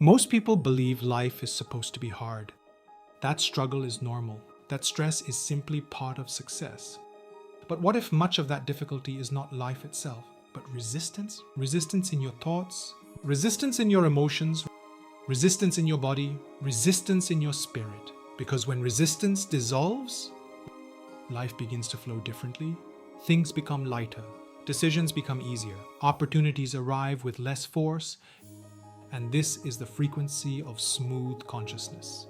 Most people believe life is supposed to be hard. That struggle is normal. That stress is simply part of success. But what if much of that difficulty is not life itself, but resistance? Resistance in your thoughts, resistance in your emotions, resistance in your body, resistance in your spirit. Because when resistance dissolves, life begins to flow differently. Things become lighter. Decisions become easier. Opportunities arrive with less force. And this is the frequency of smooth consciousness.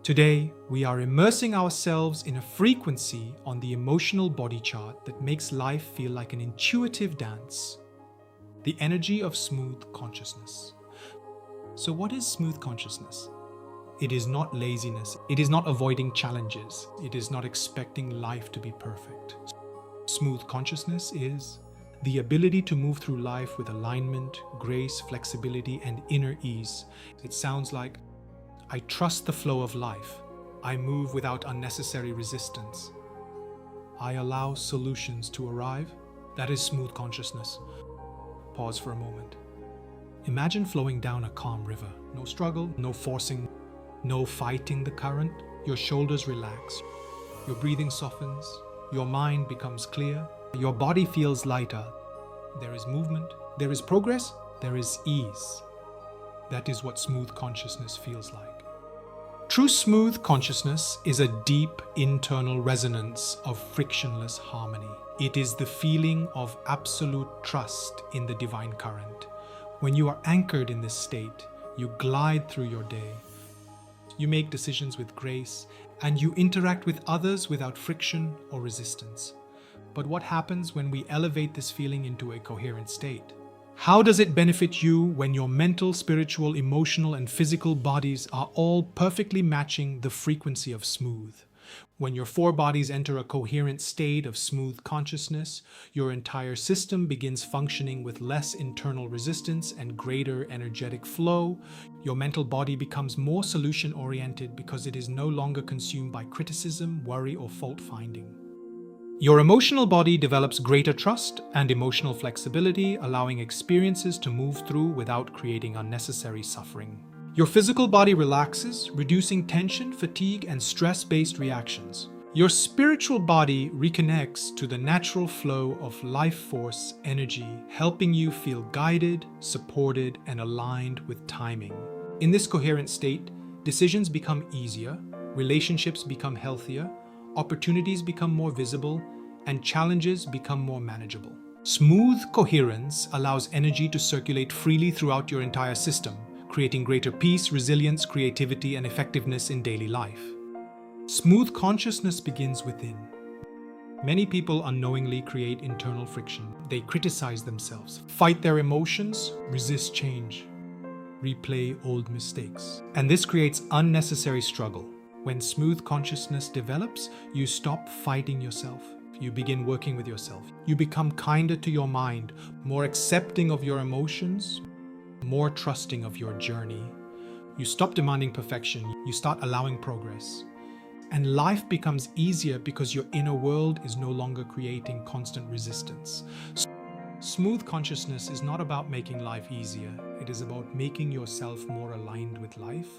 Today, we are immersing ourselves in a frequency on the emotional body chart that makes life feel like an intuitive dance. The energy of smooth consciousness. So what is smooth consciousness? It is not laziness. It is not avoiding challenges. It is not expecting life to be perfect. Smooth consciousness is the ability to move through life with alignment, grace, flexibility, and inner ease. It sounds like, I trust the flow of life. I move without unnecessary resistance. I allow solutions to arrive. That is smooth consciousness. Pause for a moment. Imagine flowing down a calm river. No struggle, no forcing, no fighting the current. Your shoulders relax. Your breathing softens. Your mind becomes clear. Your body feels lighter. There is movement. There is progress. There is ease. That is what smooth consciousness feels like. True smooth consciousness is a deep internal resonance of frictionless harmony. It is the feeling of absolute trust in the divine current. When you are anchored in this state, you glide through your day. You make decisions with grace, and you interact with others without friction or resistance. But what happens when we elevate this feeling into a coherent state? How does it benefit you when your mental, spiritual, emotional, and physical bodies are all perfectly matching the frequency of smooth? When your four bodies enter a coherent state of smooth consciousness, your entire system begins functioning with less internal resistance and greater energetic flow. Your mental body becomes more solution-oriented because it is no longer consumed by criticism, worry, or fault-finding. Your emotional body develops greater trust and emotional flexibility, allowing experiences to move through without creating unnecessary suffering. Your physical body relaxes, reducing tension, fatigue, and stress-based reactions. Your spiritual body reconnects to the natural flow of life force energy, helping you feel guided, supported, and aligned with timing. In this coherent state, decisions become easier, relationships become healthier, opportunities become more visible, and challenges become more manageable. Smooth coherence allows energy to circulate freely throughout your entire system, creating greater peace, resilience, creativity, and effectiveness in daily life. Smooth consciousness begins within. Many people unknowingly create internal friction. They criticize themselves, fight their emotions, resist change, replay old mistakes. And this creates unnecessary struggle. When smooth consciousness develops, you stop fighting yourself. You begin working with yourself. You become kinder to your mind, more accepting of your emotions, more trusting of your journey. You stop demanding perfection. You start allowing progress. And life becomes easier because your inner world is no longer creating constant resistance. Smooth consciousness is not about making life easier. It is about making yourself more aligned with life.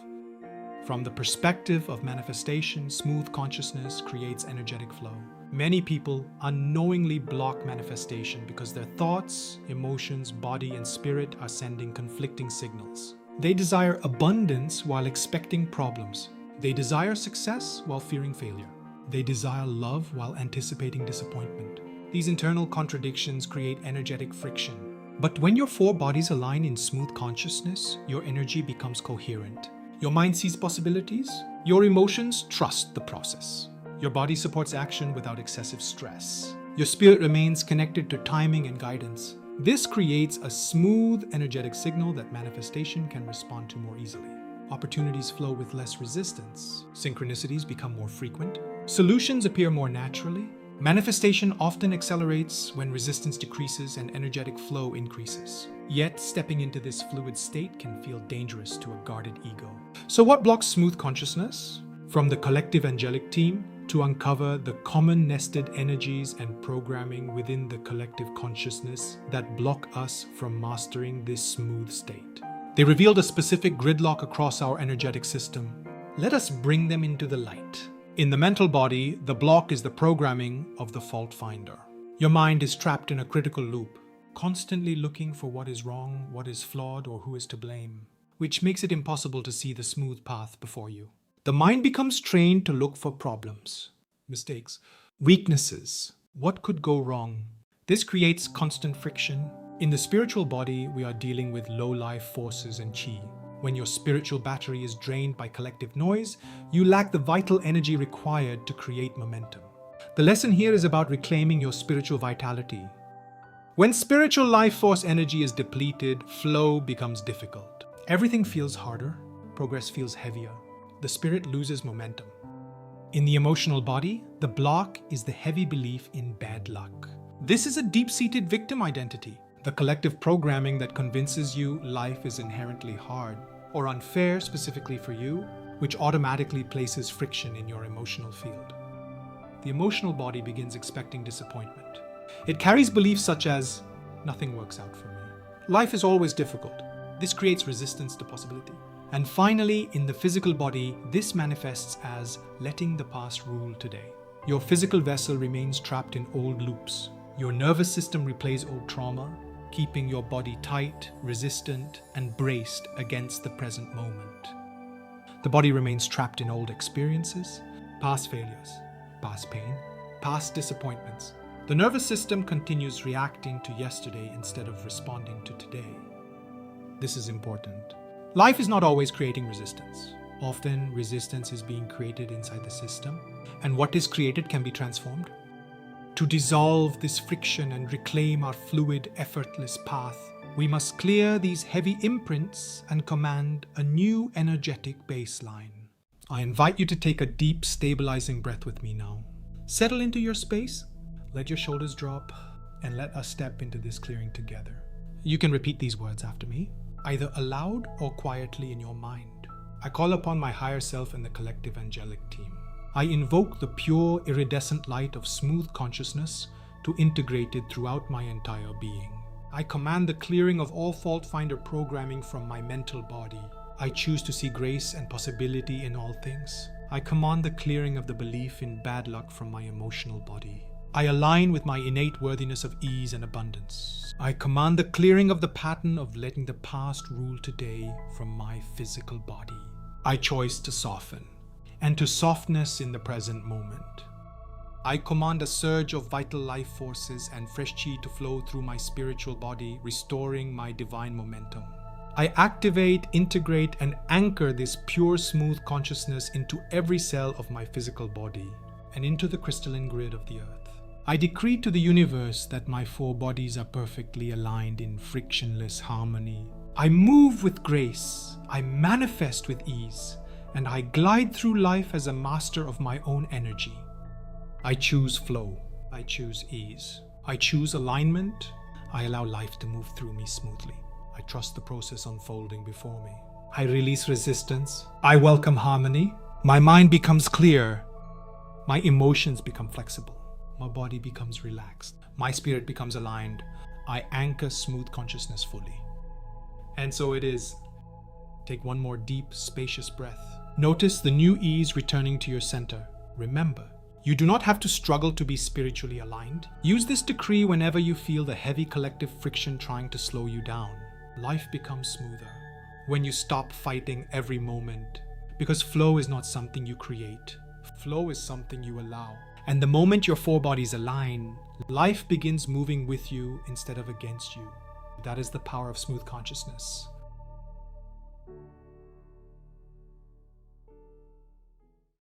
From the perspective of manifestation, smooth consciousness creates energetic flow. Many people unknowingly block manifestation because their thoughts, emotions, body, and spirit are sending conflicting signals. They desire abundance while expecting problems. They desire success while fearing failure. They desire love while anticipating disappointment. These internal contradictions create energetic friction. But when your four bodies align in smooth consciousness, your energy becomes coherent. Your mind sees possibilities. Your emotions trust the process. Your body supports action without excessive stress. Your spirit remains connected to timing and guidance. This creates a smooth, energetic signal that manifestation can respond to more easily. Opportunities flow with less resistance. Synchronicities become more frequent. Solutions appear more naturally. Manifestation often accelerates when resistance decreases and energetic flow increases. Yet, stepping into this fluid state can feel dangerous to a guarded ego. So what blocks smooth consciousness? From the Collective Angelic Team to uncover the common nested energies and programming within the collective consciousness that block us from mastering this smooth state. They revealed a specific gridlock across our energetic system. Let us bring them into the light. In the mental body, the block is the programming of the fault finder. Your mind is trapped in a critical loop, constantly looking for what is wrong, what is flawed, or who is to blame, which makes it impossible to see the smooth path before you. The mind becomes trained to look for problems, mistakes, weaknesses. What could go wrong? This creates constant friction. In the spiritual body, we are dealing with low-life forces and chi. When your spiritual battery is drained by collective noise, you lack the vital energy required to create momentum. The lesson here is about reclaiming your spiritual vitality. When spiritual life force energy is depleted, flow becomes difficult. Everything feels harder, progress feels heavier. The spirit loses momentum. In the emotional body, the block is the heavy belief in bad luck. This is a deep-seated victim identity. The collective programming that convinces you life is inherently hard or unfair specifically for you, which automatically places friction in your emotional field. The emotional body begins expecting disappointment. It carries beliefs such as, nothing works out for me. Life is always difficult. This creates resistance to possibility. And finally, in the physical body, this manifests as letting the past rule today. Your physical vessel remains trapped in old loops. Your nervous system replays old trauma, keeping your body tight, resistant, and braced against the present moment. The body remains trapped in old experiences, past failures, past pain, past disappointments. The nervous system continues reacting to yesterday instead of responding to today. This is important. Life is not always creating resistance. Often, resistance is being created inside the system, and what is created can be transformed. To dissolve this friction and reclaim our fluid, effortless path, we must clear these heavy imprints and command a new energetic baseline. I invite you to take a deep, stabilizing breath with me now. Settle into your space, let your shoulders drop, and let us step into this clearing together. You can repeat these words after me, either aloud or quietly in your mind. I call upon my higher self and the Collective Angelic Team. I invoke the pure, iridescent light of smooth consciousness to integrate it throughout my entire being. I command the clearing of all fault finder programming from my mental body. I choose to see grace and possibility in all things. I command the clearing of the belief in bad luck from my emotional body. I align with my innate worthiness of ease and abundance. I command the clearing of the pattern of letting the past rule today from my physical body. I choose to soften and to softness in the present moment. I command a surge of vital life forces and fresh chi to flow through my spiritual body, restoring my divine momentum. I activate, integrate, and anchor this pure, smooth consciousness into every cell of my physical body and into the crystalline grid of the earth. I decree to the universe that my four bodies are perfectly aligned in frictionless harmony. I move with grace, I manifest with ease, and I glide through life as a master of my own energy. I choose flow, I choose ease, I choose alignment, I allow life to move through me smoothly. I trust the process unfolding before me. I release resistance, I welcome harmony, my mind becomes clear, my emotions become flexible, my body becomes relaxed, my spirit becomes aligned, I anchor smooth consciousness fully. And so it is. Take one more deep, spacious breath. Notice the new ease returning to your center. Remember, you do not have to struggle to be spiritually aligned. Use this decree whenever you feel the heavy collective friction trying to slow you down. Life becomes smoother when you stop fighting every moment, because flow is not something you create. Flow is something you allow. And the moment your four bodies align, life begins moving with you instead of against you. That is the power of smooth consciousness.